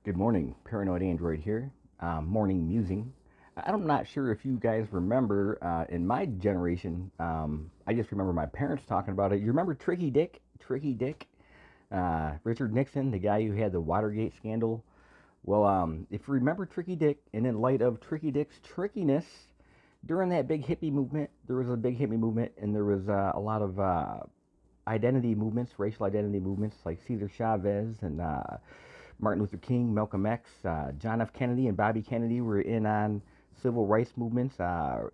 Good morning, Paranoid Android here. Morning musing. I'm not sure if you guys remember in my generation. I just remember my parents talking about it. You remember Tricky Dick? Tricky Dick? Richard Nixon, the guy who had the Watergate scandal. Well, if you remember Tricky Dick, and in light of Tricky Dick's trickiness, during that big hippie movement, there was a big hippie movement, and there was a lot of identity movements, racial identity movements, like Cesar Chavez and Martin Luther King, Malcolm X, John F. Kennedy, and Bobby Kennedy were in on civil rights movements,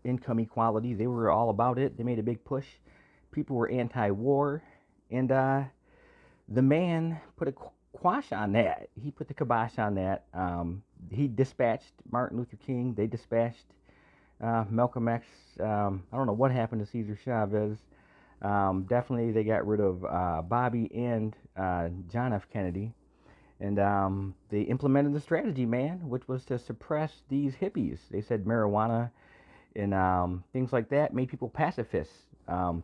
income equality. They were all about it. They made a big push. People were anti-war, and the man put a quash on that. He put the kibosh on that. He dispatched Martin Luther King. They dispatched Malcolm X. I don't know what happened to Cesar Chavez. Definitely, they got rid of Bobby and John F. Kennedy. And they implemented the strategy, man, which was to suppress these hippies. They said marijuana and things like that made people pacifists.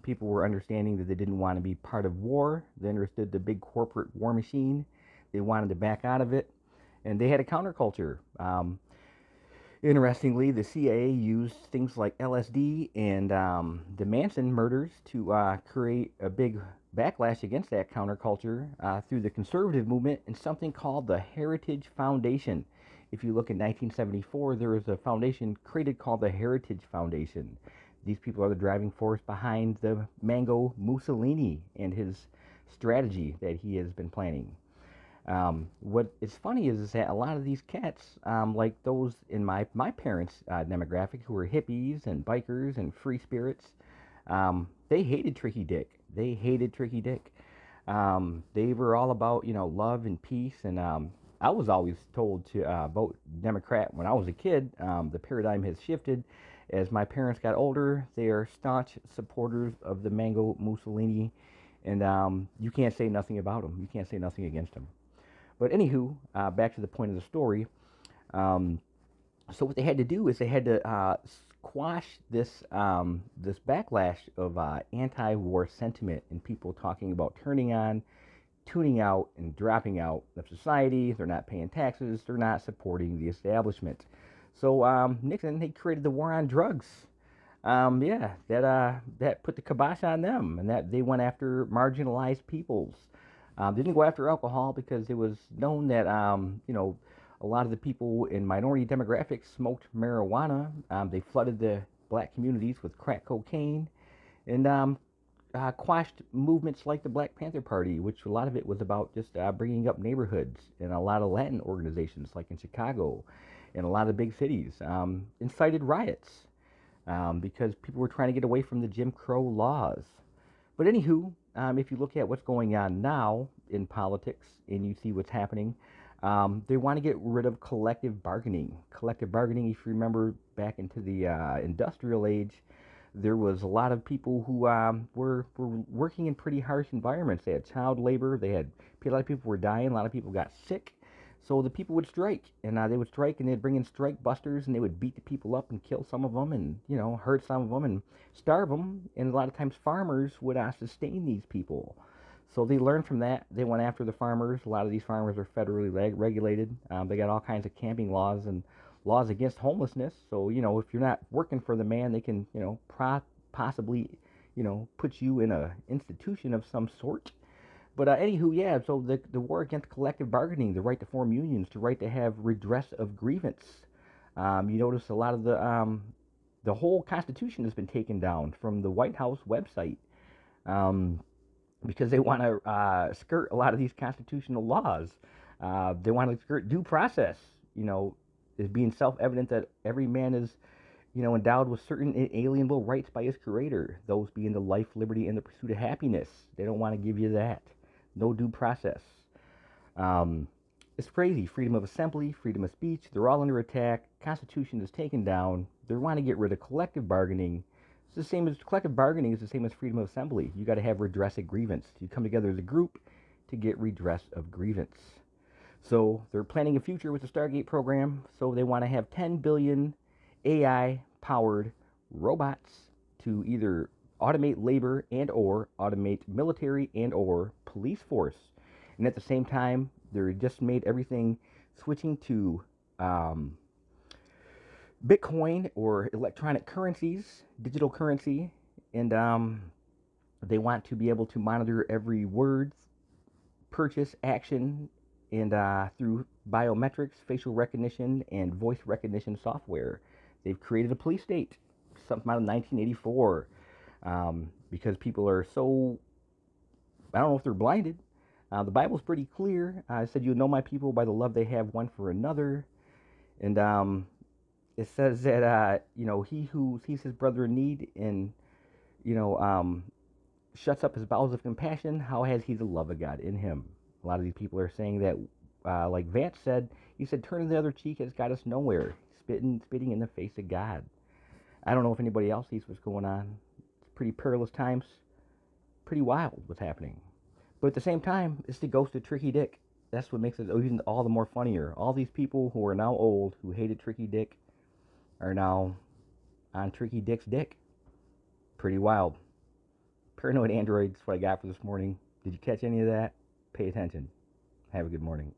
People were understanding that they didn't want to be part of war. They understood the big corporate war machine. They wanted to back out of it. And they had a counterculture. Interestingly, the CIA used things like LSD and the Manson murders to create a big backlash against that counterculture through the conservative movement and something called the Heritage Foundation. If you look at 1974, there was a foundation created called the Heritage Foundation. These people are the driving force behind the Mango Mussolini and his strategy that he has been planning. What is funny is that a lot of these cats, like those in my parents' demographic, who were hippies and bikers and free spirits, they hated Tricky Dick. They hated Tricky Dick. They were all about love and peace. And I was always told to vote Democrat when I was a kid. The paradigm has shifted as my parents got older. They are staunch supporters of the Mango Mussolini, and you can't say nothing about them. You can't say nothing against them. But anywho, back to the point of the story. Um, so what they had to do is they had to squash this backlash of anti-war sentiment and people talking about turning on, tuning out, and dropping out of society. They're not paying taxes. They're not supporting the establishment. So Nixon, he created the war on drugs. Yeah, that put the kibosh on them, and that they went after marginalized peoples. They didn't go after alcohol because it was known that a lot of the people in minority demographics smoked marijuana. They flooded the black communities with crack cocaine, and quashed movements like the Black Panther Party, which a lot of it was about just bringing up neighborhoods, and a lot of Latin organizations like in Chicago and a lot of big cities incited riots because people were trying to get away from the Jim Crow laws. But anywho, if you look at what's going on now in politics and you see what's happening, they want to get rid of collective bargaining. Collective bargaining, if you remember back into the industrial age, there was a lot of people who were working in pretty harsh environments. They had child labor. They had a lot of people were dying. A lot of people got sick. So the people would strike, and they would strike, and they'd bring in strike busters, and they would beat the people up and kill some of them, and hurt some of them, and starve them. And a lot of times, farmers would sustain these people. So they learned from that. They went after the farmers. A lot of these farmers are federally regulated. They got all kinds of camping laws and laws against homelessness. So if you're not working for the man, they can possibly put you in a institution of some sort. But anywho, yeah. So the war against collective bargaining, the right to form unions, the right to have redress of grievance. You notice a lot of the whole Constitution has been taken down from the White House website um, because they want to skirt a lot of these constitutional laws. They want to skirt due process. Is being self-evident that every man is endowed with certain inalienable rights by his creator, those being the life, liberty, and the pursuit of happiness. They don't want to give you that. No due process. Um, it's crazy. Freedom of assembly, freedom of speech, they're all under attack. Constitution is taken down. They want to get rid of collective bargaining. It's the same as collective bargaining is the same as freedom of assembly. You got to have redress of grievance. You come together as a group to get redress of grievance. So they're planning a future with the Stargate program. So they want to have 10 billion AI powered robots to either automate labor and or automate military and or police force. And at the same time, They're just made everything switching to um, Bitcoin or electronic currencies, digital currency, and they want to be able to monitor every word, purchase, action, and through biometrics, facial recognition, and voice recognition software. They've created a police state, something out of 1984, because people are so, I don't know if they're blinded. The Bible's pretty clear. It said, "You know my people by the love they have one for another." And it says that, he who sees his brother in need and, you know, shuts up his bowels of compassion, how has he the love of God in him? A lot of these people are saying that, like Vance said, he said, turning the other cheek has got us nowhere. Spitting in the face of God. I don't know if anybody else sees what's going on. It's pretty perilous times. Pretty wild what's happening. But at the same time, it's the ghost of Tricky Dick. That's what makes it even all the more funnier. All these people who are now old, who hated Tricky Dick, are now on Tricky Dick's dick. Pretty wild. Paranoid Android is what I got for this morning. Did you catch any of that? Pay attention. Have a good morning.